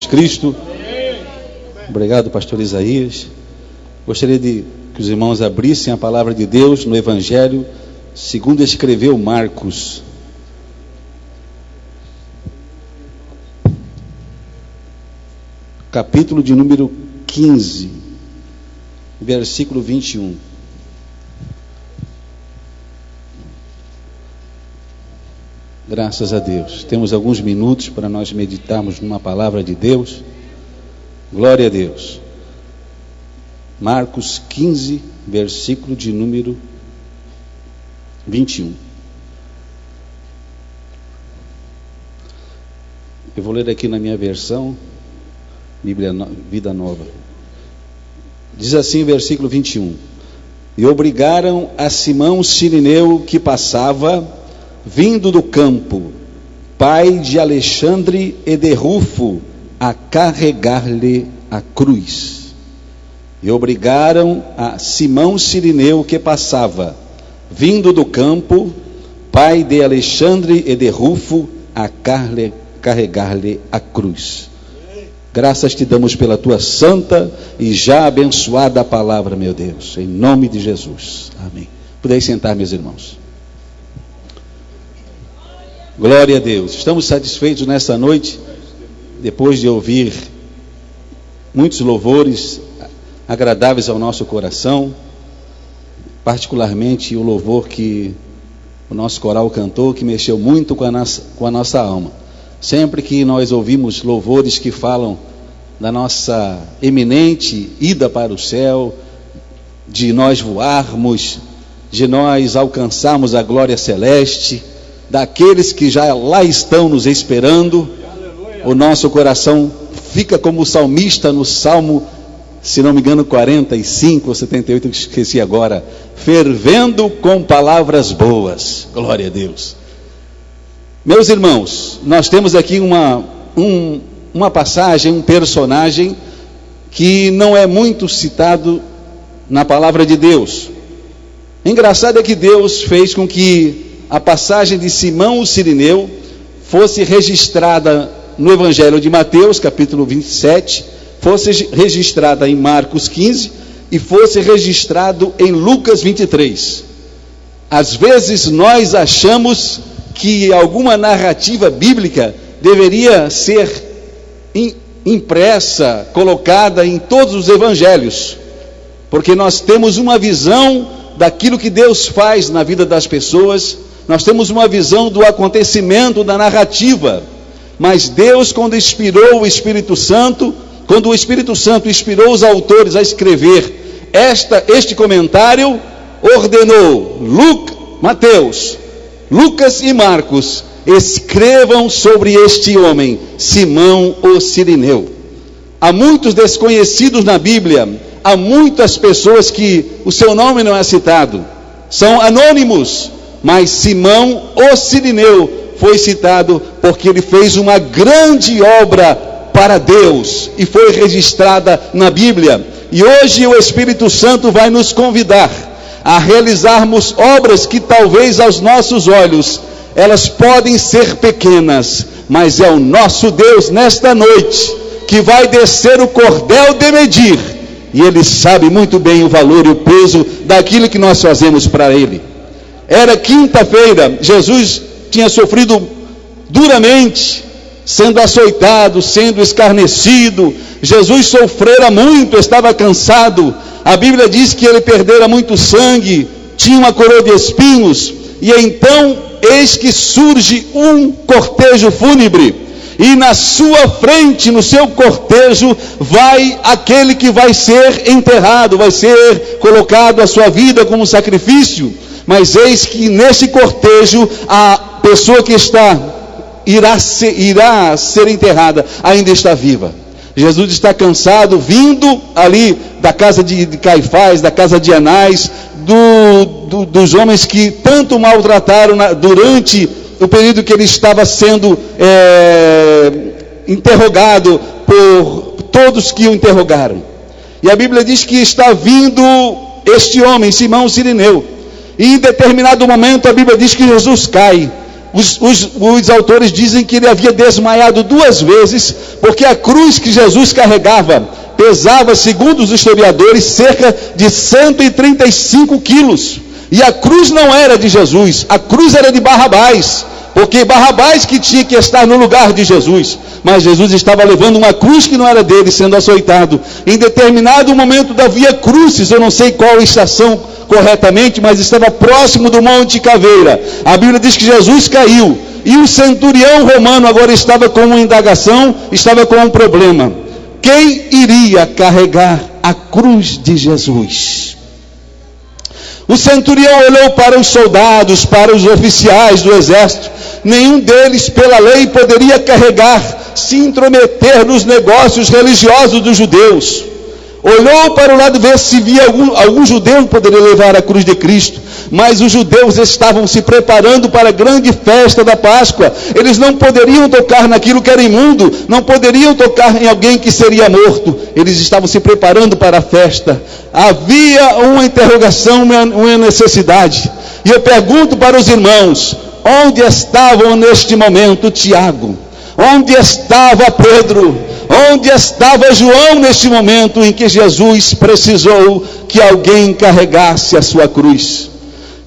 Cristo. Obrigado, pastor Isaías. Gostaria que os irmãos abrissem a palavra de Deus no Evangelho segundo escreveu Marcos. Capítulo de número 15, versículo 21. Graças a Deus. Temos alguns minutos para nós meditarmos numa palavra de Deus. Glória a Deus. Marcos 15, versículo de número 21. Eu vou ler aqui na minha versão, Bíblia Vida Nova. Diz assim, versículo 21. E obrigaram a Simão Cirineu, que passava, vindo do campo, pai de Alexandre e de Rufo, a carregar-lhe a cruz. E obrigaram a Simão Cirineu, que passava, vindo do campo, pai de Alexandre e de Rufo, a carregar-lhe a cruz. Graças te damos pela tua santa e já abençoada palavra, meu Deus, em nome de Jesus. Amém. Podeis sentar, meus irmãos. Glória a Deus. Estamos satisfeitos nessa noite, depois de ouvir muitos louvores agradáveis ao nosso coração, particularmente o louvor que o nosso coral cantou, que mexeu muito com a nossa alma. Sempre que nós ouvimos louvores que falam da nossa eminente ida para o céu, de nós voarmos, de nós alcançarmos a glória celeste, daqueles que já lá estão nos esperando, o nosso coração fica como o salmista no Salmo, se não me engano, 45 ou 78, eu esqueci agora, fervendo com palavras boas. Glória a Deus. Meus irmãos, nós temos aqui uma passagem, um personagem que não é muito citado na palavra de Deus. Engraçado é que Deus fez com que a passagem de Simão o Cirineu fosse registrada no Evangelho de Mateus, capítulo 27, fosse registrada em Marcos 15 e fosse registrado em Lucas 23. Às vezes nós achamos que alguma narrativa bíblica deveria ser impressa, colocada em todos os evangelhos, porque nós temos uma visão daquilo que Deus faz na vida das pessoas, nós temos uma visão do acontecimento, da narrativa, mas Deus, quando inspirou o Espírito Santo, quando o Espírito Santo inspirou os autores a escrever este comentário, ordenou Mateus, Lucas e Marcos, escrevam sobre este homem, Simão o Cirineu. Há muitos desconhecidos na Bíblia, há muitas pessoas que o seu nome não é citado, são anônimos, mas Simão o Cirineu foi citado porque ele fez uma grande obra para Deus e foi registrada na Bíblia. E hoje o Espírito Santo vai nos convidar a realizarmos obras que talvez aos nossos olhos elas podem ser pequenas, mas é o nosso Deus nesta noite que vai descer o cordel de medir, e Ele sabe muito bem o valor e o peso daquilo que nós fazemos para Ele. Era quinta-feira, Jesus tinha sofrido duramente, sendo açoitado, sendo escarnecido. Jesus sofrera muito, estava cansado. A Bíblia diz que ele perdera muito sangue, tinha uma coroa de espinhos, e então eis que surge um cortejo fúnebre, e na sua frente, no seu cortejo, vai aquele que vai ser enterrado, vai ser colocado a sua vida como sacrifício. Mas eis que nesse cortejo, a pessoa que irá ser enterrada ainda está viva. Jesus está cansado, vindo ali da casa de Caifás, da casa de Anás, dos homens que tanto maltrataram durante o período que ele estava sendo interrogado por todos que o interrogaram. E a Bíblia diz que está vindo este homem, Simão Cirineu, e em determinado momento a Bíblia diz que Jesus cai. Os autores dizem que ele havia desmaiado 2 vezes, porque a cruz que Jesus carregava pesava, segundo os historiadores, cerca de 135 quilos. E a cruz não era de Jesus, a cruz era de Barrabás, porque Barrabás que tinha que estar no lugar de Jesus. Mas Jesus estava levando uma cruz que não era dele, sendo açoitado. Em determinado momento da Via Crucis, eu não sei qual estação corretamente, mas estava próximo do Monte Caveira. A Bíblia diz que Jesus caiu, e o centurião romano agora estava com uma indagação, estava com um problema. Quem iria carregar a cruz de Jesus? O centurião olhou para os soldados, para os oficiais do exército. Nenhum deles, pela lei, poderia carregar, se intrometer nos negócios religiosos dos judeus. Olhou para o lado ver se via algum judeu que poderia levar a cruz de Cristo. Mas os judeus estavam se preparando para a grande festa da Páscoa. Eles não poderiam tocar naquilo que era imundo, não poderiam tocar em alguém que seria morto. Eles estavam se preparando para a festa. Havia uma interrogação, uma necessidade. E eu pergunto para os irmãos: onde estavam neste momento Tiago? Onde estava Pedro? Onde estava João neste momento em que Jesus precisou que alguém carregasse a sua cruz?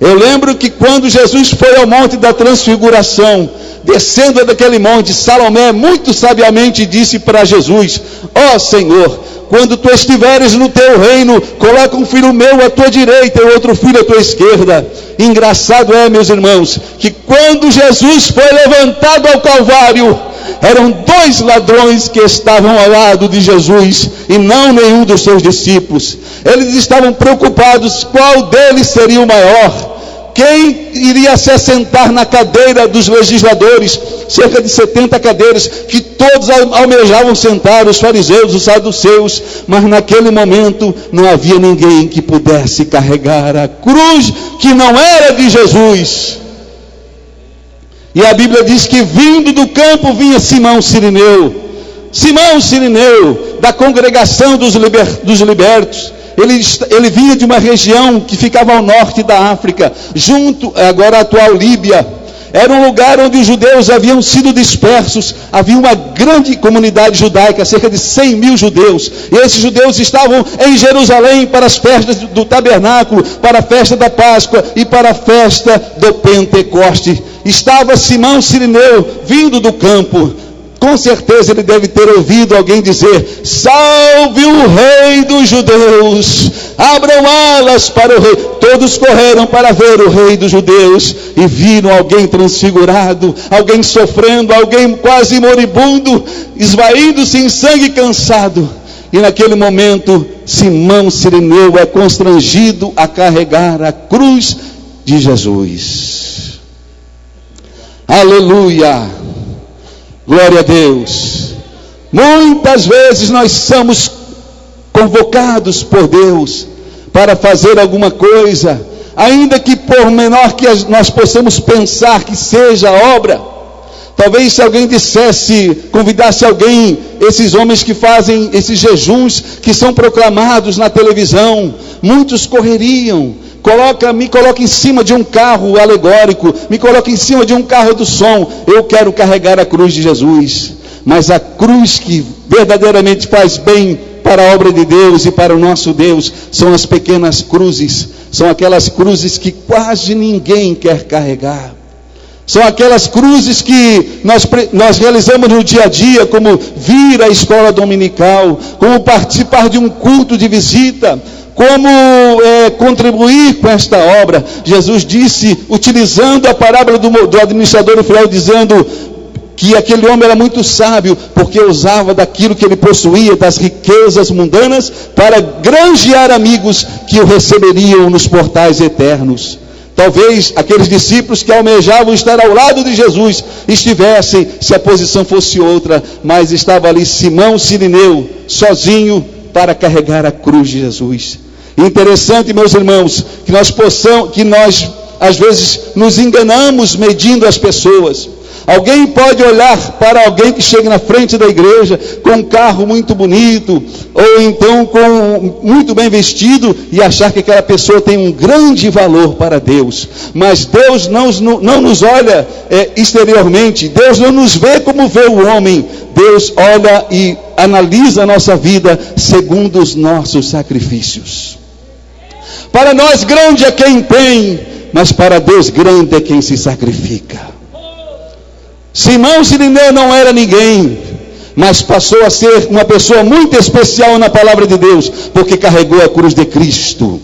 Eu lembro que quando Jesus foi ao Monte da Transfiguração, descendo daquele monte, Salomé muito sabiamente disse para Jesus: ó Senhor, quando tu estiveres no teu reino, coloca um filho meu à tua direita e outro filho à tua esquerda. Engraçado é, meus irmãos, que quando Jesus foi levantado ao Calvário, eram 2 ladrões que estavam ao lado de Jesus, e não nenhum dos seus discípulos. Eles estavam preocupados qual deles seria o maior. Quem iria se assentar na cadeira dos legisladores, cerca de 70 cadeiras, que todos almejavam sentar, os fariseus, os saduceus, mas naquele momento não havia ninguém que pudesse carregar a cruz que não era de Jesus. E a Bíblia diz que vindo do campo vinha Simão Cirineu, da congregação dos libertos. Ele vinha de uma região que ficava ao norte da África, junto agora à atual Líbia. Era um lugar onde os judeus haviam sido dispersos. Havia uma grande comunidade judaica, cerca de 100 mil judeus. E esses judeus estavam em Jerusalém para as festas do tabernáculo, para a festa da Páscoa e para a festa do Pentecoste. Estava Simão Cirineu vindo do campo. Com certeza ele deve ter ouvido alguém dizer: salve o rei dos judeus, abram alas para o rei. Todos correram para ver o rei dos judeus e viram alguém transfigurado, alguém sofrendo, alguém quase moribundo, esvaindo-se em sangue e cansado. E naquele momento Simão Cirineu é constrangido a carregar a cruz de Jesus. Aleluia! Glória a Deus. Muitas vezes nós somos convocados por Deus para fazer alguma coisa, ainda que por menor que nós possamos pensar que seja a obra. Talvez se alguém convidasse alguém, esses homens que fazem esses jejuns que são proclamados na televisão, muitos correriam. Me coloca em cima de um carro alegórico, me coloca em cima de um carro do som. Eu quero carregar a cruz de Jesus. Mas a cruz que verdadeiramente faz bem para a obra de Deus e para o nosso Deus são as pequenas cruzes. São aquelas cruzes que quase ninguém quer carregar. São aquelas cruzes que nós realizamos no dia a dia, como vir à escola dominical, como participar de um culto de visita, como contribuir com esta obra. Jesus disse, utilizando a parábola do administrador fiel, dizendo que aquele homem era muito sábio, porque usava daquilo que ele possuía, das riquezas mundanas, para granjear amigos que o receberiam nos portais eternos. Talvez aqueles discípulos que almejavam estar ao lado de Jesus estivessem, se a posição fosse outra, mas estava ali Simão Cirineu, sozinho, para carregar a cruz de Jesus. Interessante, meus irmãos, que nós às vezes nos enganamos medindo as pessoas. Alguém pode olhar para alguém que chega na frente da igreja com um carro muito bonito, ou então muito bem vestido, e achar que aquela pessoa tem um grande valor para Deus. Mas Deus não nos olha exteriormente, Deus não nos vê como vê o homem. Deus olha e analisa a nossa vida segundo os nossos sacrifícios. Para nós grande é quem tem, mas para Deus grande é quem se sacrifica. Simão Sirineu não era ninguém, mas passou a ser uma pessoa muito especial na palavra de Deus, porque carregou a cruz de Cristo.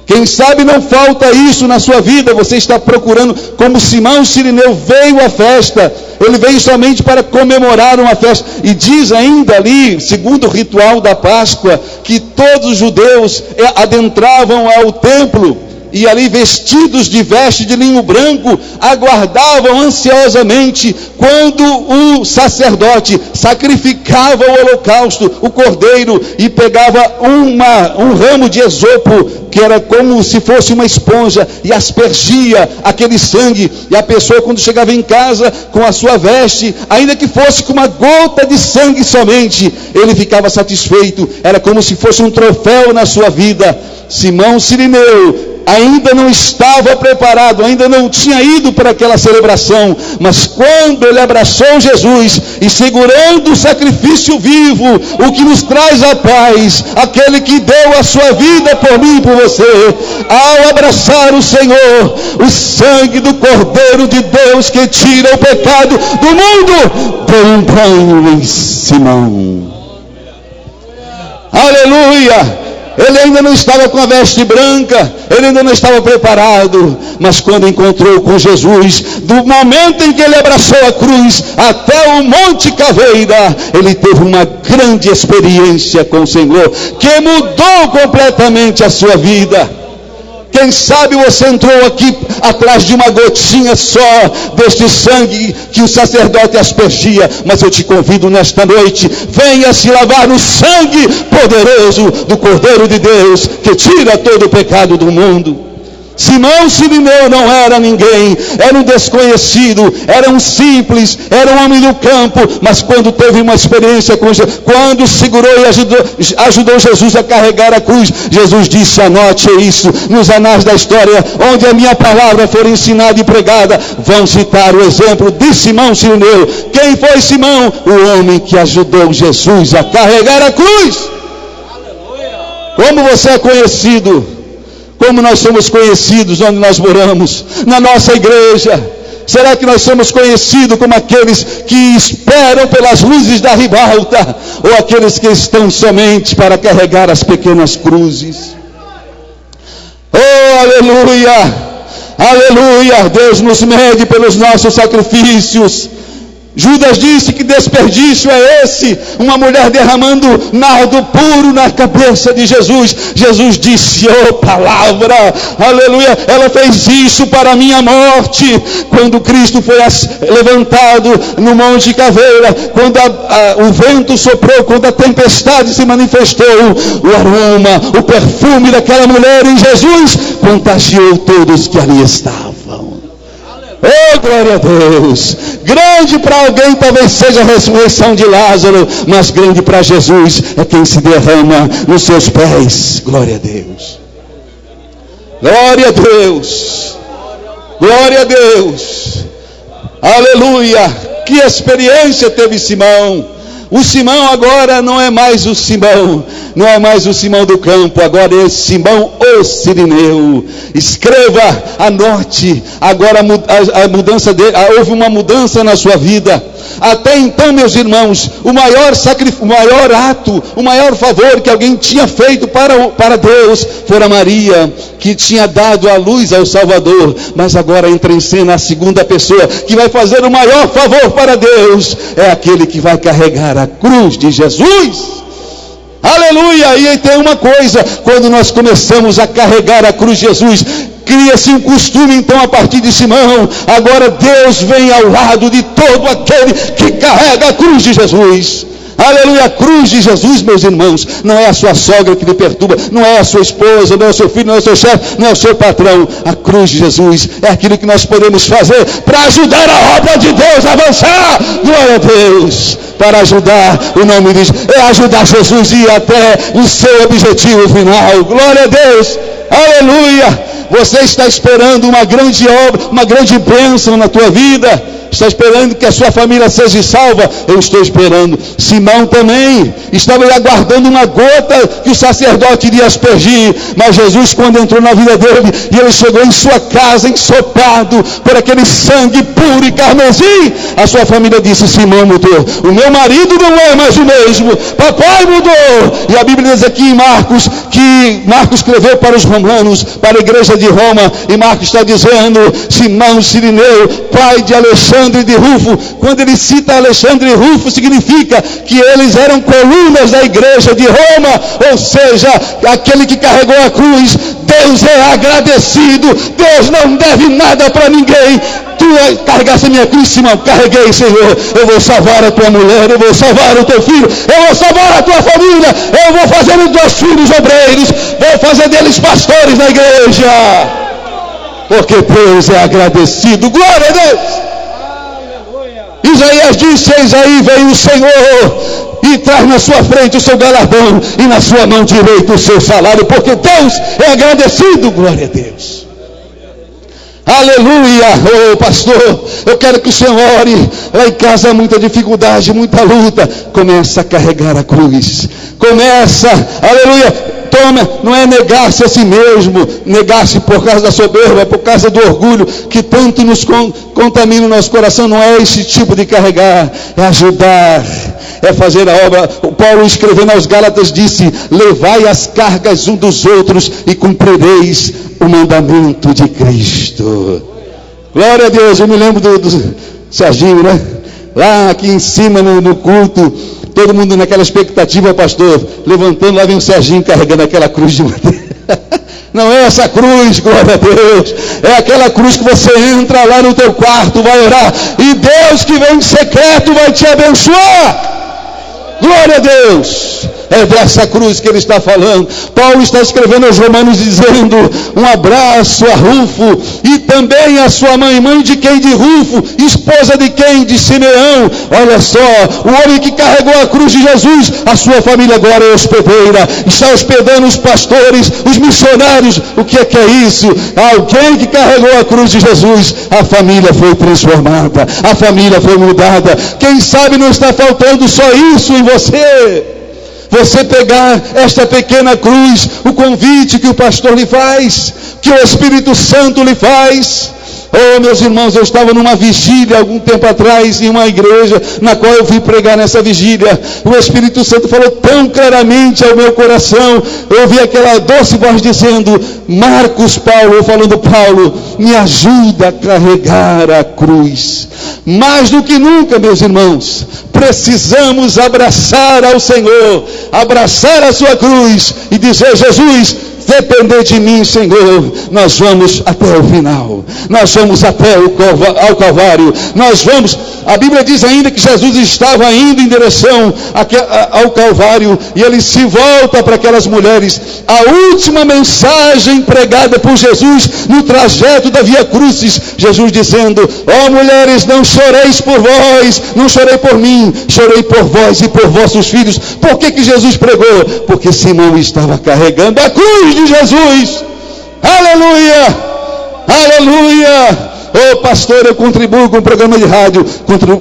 Quem sabe não falta isso na sua vida. Você está procurando, como Simão Sirineu veio à festa, ele veio somente para comemorar uma festa, e diz ainda ali, segundo o ritual da Páscoa, que todos os judeus adentravam ao templo, e ali vestidos de veste de linho branco, aguardavam ansiosamente quando o sacerdote sacrificava o holocausto, o cordeiro, e pegava um ramo de esopo, que era como se fosse uma esponja, e aspergia aquele sangue, e a pessoa, quando chegava em casa com a sua veste, ainda que fosse com uma gota de sangue somente, ele ficava satisfeito. Era como se fosse um troféu na sua vida. Simão Sirineu ainda não estava preparado, ainda não tinha ido para aquela celebração, mas quando ele abraçou Jesus, e segurando o sacrifício vivo, o que nos traz a paz, aquele que deu a sua vida por mim e por você, ao abraçar o Senhor, o sangue do Cordeiro de Deus que tira o pecado do mundo, deu um banho em Simão. Aleluia! Ele ainda não estava com a veste branca, ele ainda não estava preparado, mas quando encontrou com Jesus, do momento em que ele abraçou a cruz até o Monte Caveira, ele teve uma grande experiência com o Senhor, que mudou completamente a sua vida. Quem sabe você entrou aqui atrás de uma gotinha só deste sangue que o sacerdote aspergia, mas eu te convido nesta noite, venha se lavar no sangue poderoso do Cordeiro de Deus, que tira todo o pecado do mundo. Simão Sirineu não era ninguém, era um desconhecido, era um simples, era um homem do campo, mas quando teve uma experiência com Jesus, quando segurou e ajudou Jesus a carregar a cruz, Jesus disse: anote isso, nos anais da história, onde a minha palavra for ensinada e pregada, vão citar o exemplo de Simão Sirineu. Quem foi Simão? O homem que ajudou Jesus a carregar a cruz. Como você é conhecido? Como nós somos conhecidos onde nós moramos, na nossa igreja? Será que nós somos conhecidos como aqueles que esperam pelas luzes da ribalta, ou aqueles que estão somente para carregar as pequenas cruzes? Oh, aleluia! Aleluia! Deus nos mede pelos nossos sacrifícios. Judas disse: que desperdício é esse? Uma mulher derramando nardo puro na cabeça de Jesus. Jesus disse: oh palavra, aleluia, ela fez isso para a minha morte. Quando Cristo foi levantado no Monte Caveira, quando o vento soprou, quando a tempestade se manifestou, o aroma, o perfume daquela mulher em Jesus contagiou todos que ali estavam. Oh, glória a Deus! Grande para alguém talvez seja a ressurreição de Lázaro, mas grande para Jesus é quem se derrama nos seus pés. Glória a Deus! Glória a Deus! Glória a Deus! Aleluia! Que experiência teve Simão! O Simão agora não é mais o Simão, não é mais o Simão do campo, agora é Simão o Sirineu. Escreva, anote, agora a mudança dele, houve uma mudança na sua vida. Até então, meus irmãos, o maior ato, o maior favor que alguém tinha feito para Deus fora Maria, que tinha dado a luz ao Salvador. Mas agora entra em cena a segunda pessoa que vai fazer o maior favor para Deus, é aquele que vai carregar a cruz de Jesus. Aleluia! E aí tem uma coisa, quando nós começamos a carregar a cruz de Jesus, cria-se um costume então a partir de Simão. Agora Deus vem ao lado de todo aquele que carrega a cruz de Jesus. Aleluia, a cruz de Jesus, meus irmãos, não é a sua sogra que lhe perturba, não é a sua esposa, não é o seu filho, não é o seu chefe, não é o seu patrão. A cruz de Jesus é aquilo que nós podemos fazer para ajudar a obra de Deus a avançar. Glória a Deus. Para ajudar, o nome diz, é ajudar Jesus a ir até o seu objetivo final. Glória a Deus. Aleluia. Você está esperando uma grande obra, uma grande bênção na tua vida. Está esperando que a sua família seja salva? Eu estou esperando. Simão também estava aguardando uma gota que o sacerdote iria aspergir. Mas Jesus, quando entrou na vida dele, e ele chegou em sua casa ensopado por aquele sangue puro e carmesim, a sua família disse: Simão mudou, o meu marido não é mais o mesmo, papai mudou. E a Bíblia diz aqui em Marcos, que Marcos escreveu para os romanos, para a igreja de Roma, e Marcos está dizendo: Simão Cirineu, pai de Alexandre de Rufo. Quando ele cita Alexandre e Rufo, significa que eles eram colunas da igreja de Roma, ou seja, aquele que carregou a cruz. Deus é agradecido, Deus não deve nada para ninguém. Tu carregaste a minha cruz, Simão, carreguei, Senhor. Eu vou salvar a tua mulher, eu vou salvar o teu filho, eu vou salvar a tua família, eu vou fazer os teus filhos obreiros, vou fazer deles pastores na igreja, porque Deus é agradecido. Glória a Deus. Isaías disse: eis aí vem o Senhor e traz na sua frente o seu galardão e na sua mão direita o seu salário, porque Deus é agradecido. Glória a Deus. Aleluia. Oh pastor, eu quero que o senhor ore. Lá em casa há muita dificuldade, muita luta. Começa a carregar a cruz. Começa, aleluia. Toma, não é negar-se a si mesmo, negar-se por causa da soberba, por causa do orgulho que tanto nos contamina o nosso coração. Não é esse tipo de carregar, é ajudar, é fazer a obra. O Paulo, escrevendo aos Gálatas, disse: levai as cargas uns dos outros e cumprireis o mandamento de Cristo. Glória a Deus. Eu me lembro do Serginho, né? Lá aqui em cima no culto, todo mundo naquela expectativa, pastor, levantando, lá vem o Serginho carregando aquela cruz de madeira. Não é essa cruz, glória a Deus, é aquela cruz que você entra lá no teu quarto, vai orar, e Deus que vem em secreto vai te abençoar. Glória a Deus. É dessa cruz que ele está falando. Paulo está escrevendo aos Romanos dizendo: um abraço a Rufo e também a sua mãe. Mãe de quem? De Rufo. Esposa de quem? De Simeão. Olha só, o homem que carregou a cruz de Jesus, a sua família agora é hospedeira, está hospedando os pastores, os missionários. O que é isso? Alguém que carregou a cruz de Jesus, a família foi transformada, a família foi mudada. Quem sabe não está faltando só isso em você. Você pegar esta pequena cruz, o convite que o pastor lhe faz, que o Espírito Santo lhe faz. Oh, meus irmãos, eu estava numa vigília algum tempo atrás, em uma igreja, na qual eu fui pregar nessa vigília. O Espírito Santo falou tão claramente ao meu coração. Eu ouvi aquela doce voz dizendo: Marcos Paulo, eu falando: Paulo, me ajuda a carregar a cruz. Mais do que nunca, meus irmãos, precisamos abraçar ao Senhor, abraçar a sua cruz e dizer: Jesus, depender de mim, Senhor, nós vamos até o final, nós vamos até ao Calvário, nós vamos. A Bíblia diz ainda que Jesus estava indo em direção ao Calvário, e ele se volta para aquelas mulheres. A última mensagem pregada por Jesus no trajeto da Via Crucis, Jesus dizendo: ó mulheres, não choreis por vós, não chorei por mim, chorei por vós e por vossos filhos. Por que Jesus pregou? Porque Simão estava carregando a cruz de Jesus. Aleluia, aleluia. Oh pastor, eu contribuo com o programa de rádio,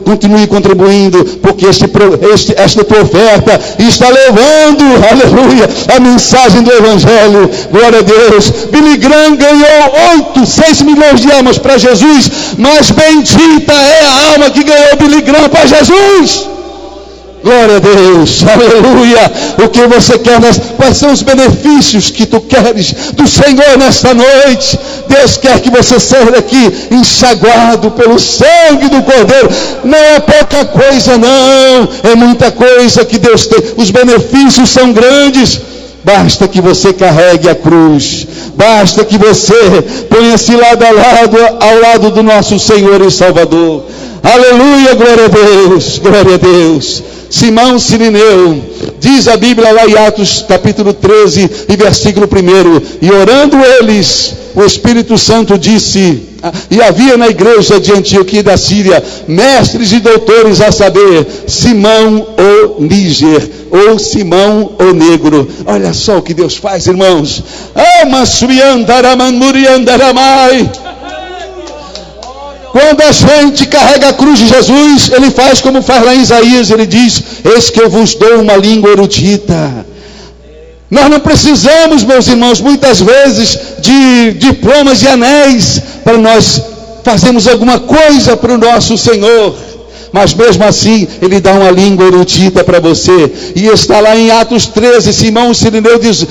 continue contribuindo, porque esta tua oferta está levando, aleluia, a mensagem do Evangelho. Glória a Deus. Billy Graham ganhou 6 milhões de almas para Jesus, mas bendita é a alma que ganhou Billy Graham para Jesus. Glória a Deus, aleluia. O que você quer? Quais são os benefícios que tu queres do Senhor nesta noite? Deus quer que você saia daqui enxaguado pelo sangue do Cordeiro. Não é pouca coisa, não, é muita coisa que Deus tem. Os benefícios são grandes. Basta que você carregue a cruz, basta que você ponha-se lado a lado, ao lado do nosso Senhor e Salvador. Aleluia, glória a Deus, glória a Deus. Simão Cirineu, diz a Bíblia lá em Atos capítulo 13 e versículo 1, e orando eles, o Espírito Santo disse, e havia na igreja de Antioquia da Síria, mestres e doutores, a saber, Simão o Níger, ou Simão o Negro. Olha só o que Deus faz, irmãos. Quando a gente carrega a cruz de Jesus, ele faz como faz lá em Isaías, ele diz, eis que eu vos dou uma língua erudita. Nós não precisamos, meus irmãos, muitas vezes de diplomas e anéis para nós fazermos alguma coisa para o nosso Senhor. Mas mesmo assim, ele dá uma língua erudita para você. E está lá em Atos 13, Simão Cirineu diz...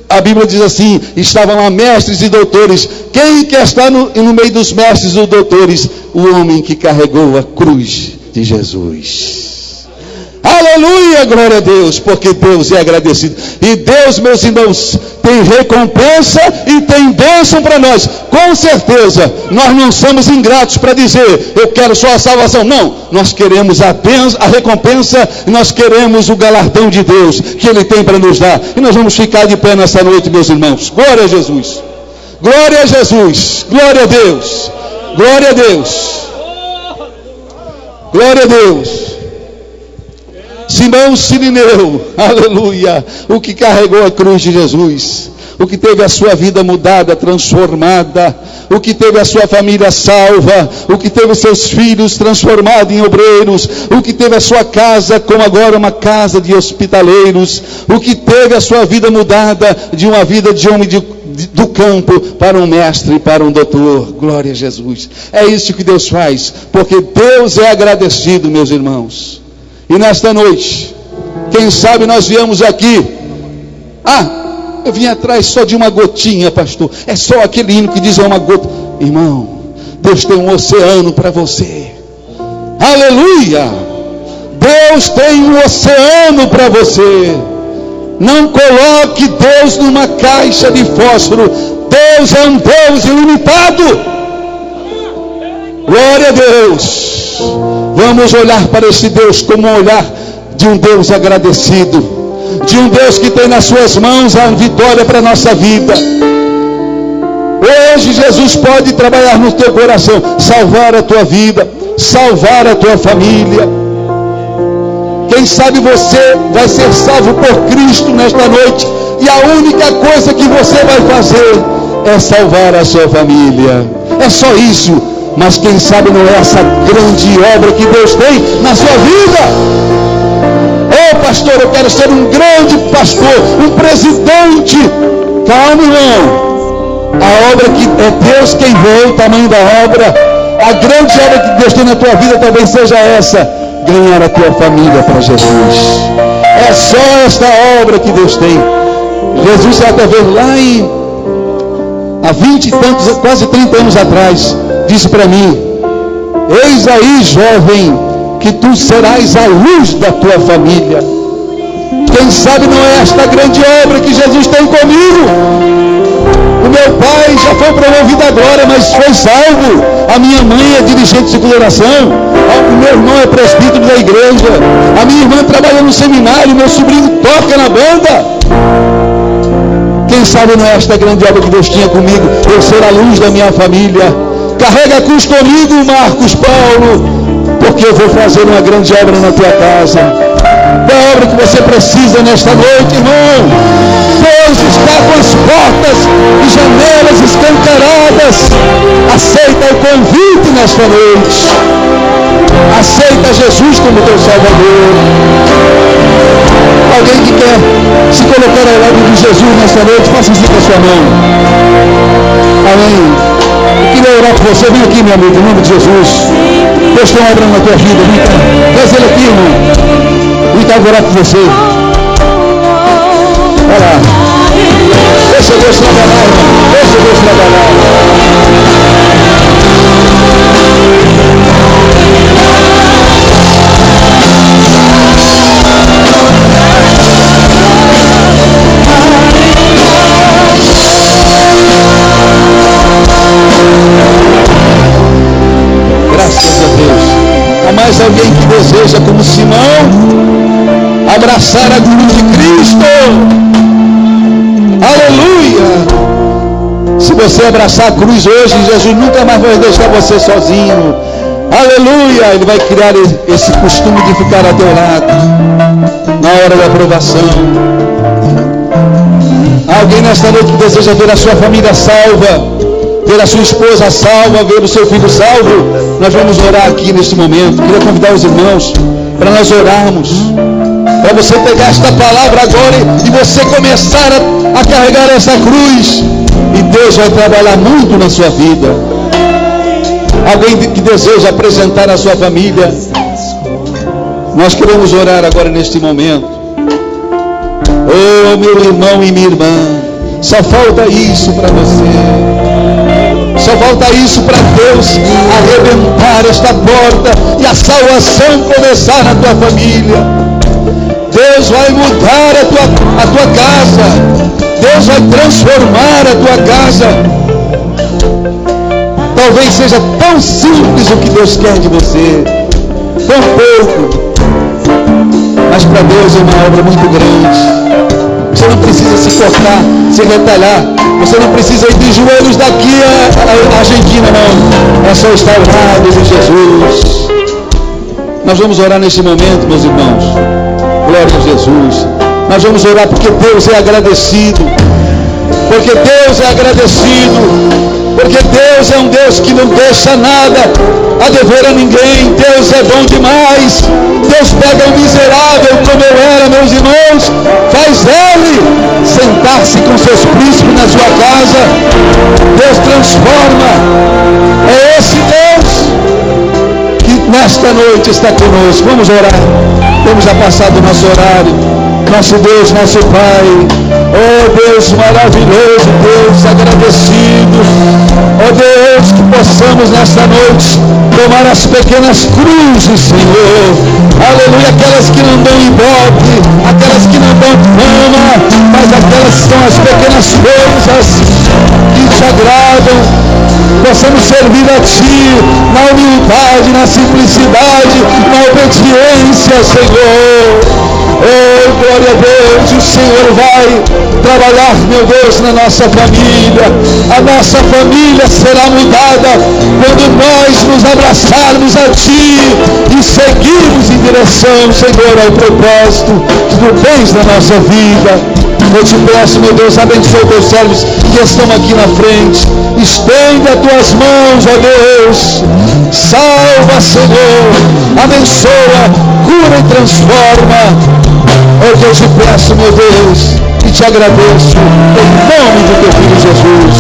A Bíblia diz assim, estavam lá mestres e doutores. Quem quer estar no meio dos mestres e doutores? O homem que carregou a cruz de Jesus. Aleluia, glória a Deus, porque Deus é agradecido. E Deus, meus irmãos, tem recompensa e tem bênção para nós. Com certeza, nós não somos ingratos para dizer, eu quero só a salvação. Não, nós queremos a recompensa, e nós queremos o galardão de Deus, que Ele tem para nos dar. E nós vamos ficar de pé nessa noite, meus irmãos. Glória a Jesus. Glória a Jesus. Glória a Deus. Glória a Deus. Glória a Deus. Simão Cirineu, aleluia, o que carregou a cruz de Jesus, o que teve a sua vida mudada, transformada, o que teve a sua família salva, o que teve os seus filhos transformados em obreiros, o que teve a sua casa como agora uma casa de hospitaleiros, o que teve a sua vida mudada de uma vida de homem do campo para um mestre, para um doutor. Glória a Jesus. É isso que Deus faz, porque Deus é agradecido, meus irmãos. E nesta noite, quem sabe nós viemos aqui, eu vim atrás só de uma gotinha, pastor, é só aquele hino que diz uma gota. Irmão, Deus tem um oceano para você. Aleluia, Deus tem um oceano para você. Não coloque Deus numa caixa de fósforo. Deus é um Deus ilimitado. Glória a Deus. Vamos olhar para esse Deus como um olhar de um Deus agradecido, de um Deus que tem nas suas mãos a vitória para a nossa vida. Hoje Jesus pode trabalhar no teu coração, salvar a tua vida, salvar a tua família. Quem sabe você vai ser salvo por Cristo nesta noite, e a única coisa que você vai fazer é salvar a sua família. É só isso. Mas quem sabe não é essa grande obra que Deus tem na sua vida. Pastor, eu quero ser um grande pastor, um presidente. Calma, irmão. A obra que é Deus quem vê, o tamanho da obra. A grande obra que Deus tem na tua vida talvez seja essa: ganhar a tua família para Jesus. É só esta obra que Deus tem. Jesus, certa vez, há 20 e tantos, quase 30 anos atrás, disse para mim: eis aí, jovem, que tu serás a luz da tua família. Quem sabe não é esta grande obra que Jesus tem comigo. O meu pai já foi promovido agora, mas foi salvo. A minha mãe é dirigente de segunda oração. O meu irmão é presbítero da igreja. A minha irmã trabalha no seminário. Meu sobrinho toca na banda. Quem sabe não é esta grande obra que Deus tinha comigo, eu ser a luz da minha família. Carrega a cruz comigo, Marcos Paulo, porque eu vou fazer uma grande obra na tua casa. É a obra que você precisa nesta noite, irmão. Deus está com as portas e janelas escancaradas. Aceita o convite nesta noite. Aceita Jesus como teu Salvador. Alguém que quer se colocar ao lado de Jesus nesta noite, faça isso com a sua mão. Amém. Eu queria orar por você. Vem aqui, meu amigo, em nome de Jesus. Deus tem uma obra na tua vida. Vem cá. Traz ele aqui, irmão. Vem cá orar por você. Olha lá. Deixa Deus trabalhar, irmão. Deixa Deus trabalhar. Graças a Deus. mais alguém que deseja, como Simão, abraçar a cruz de Cristo? Aleluia! Se você abraçar a cruz hoje, Jesus nunca mais vai deixar você sozinho. Aleluia! Ele vai criar esse costume de ficar ao teu lado na hora da provação. Alguém nesta noite que deseja ver a sua família salva, ver a sua esposa salva, ver o seu filho salvo? Nós vamos orar aqui neste momento. Queria convidar os irmãos para nós orarmos, para você pegar esta palavra agora e você começar a carregar essa cruz, e Deus vai trabalhar muito na sua vida. Alguém que deseja apresentar a sua família, nós queremos orar agora neste momento. Oh, meu irmão e minha irmã, só falta isso para você. Só falta isso para Deus arrebentar esta porta e a salvação começar na tua família. Deus vai mudar a tua casa. Deus vai transformar a tua casa. Talvez seja tão simples o que Deus quer de você, tão pouco, mas para Deus é uma obra muito grande. Você não precisa se cortar, se retalhar. Você não precisa ir de joelhos daqui à Argentina, não. É só estar ao lado de Jesus. Nós vamos orar neste momento, meus irmãos. Glória a Jesus. Nós vamos orar porque Deus é agradecido. Porque Deus é agradecido. Porque Deus é um Deus que não deixa nada a dever a ninguém. Deus é bom demais. Deus pega o miserável como eu era, meus irmãos, faz ele sentar-se com seus príncipes na sua casa. Deus transforma. É esse Deus que nesta noite está conosco. Vamos orar. Vamos já passar do nosso horário. Nosso Deus, nosso Pai, oh Deus maravilhoso, Deus agradecido, oh Deus, que possamos nesta noite tomar as pequenas cruzes, Senhor, aleluia, aquelas que não dão ibope, aquelas que não dão fama, mas aquelas que são as pequenas coisas que te agradam. Possamos servir a Ti na humildade, na simplicidade, na obediência, Senhor. Oh, glória a Deus, o Senhor vai trabalhar, meu Deus, na nossa família. A nossa família será mudada quando nós nos abraçarmos a Ti e seguirmos em direção, Senhor, ao propósito que Tu tens na nossa vida. Eu te peço, meu Deus, abençoa os teus servos que estão aqui na frente. Estende as tuas mãos, ó Deus. Salva, Senhor. Abençoa, cura e transforma. Oh Deus, te peço, meu Deus, e te agradeço em nome do teu Filho Jesus.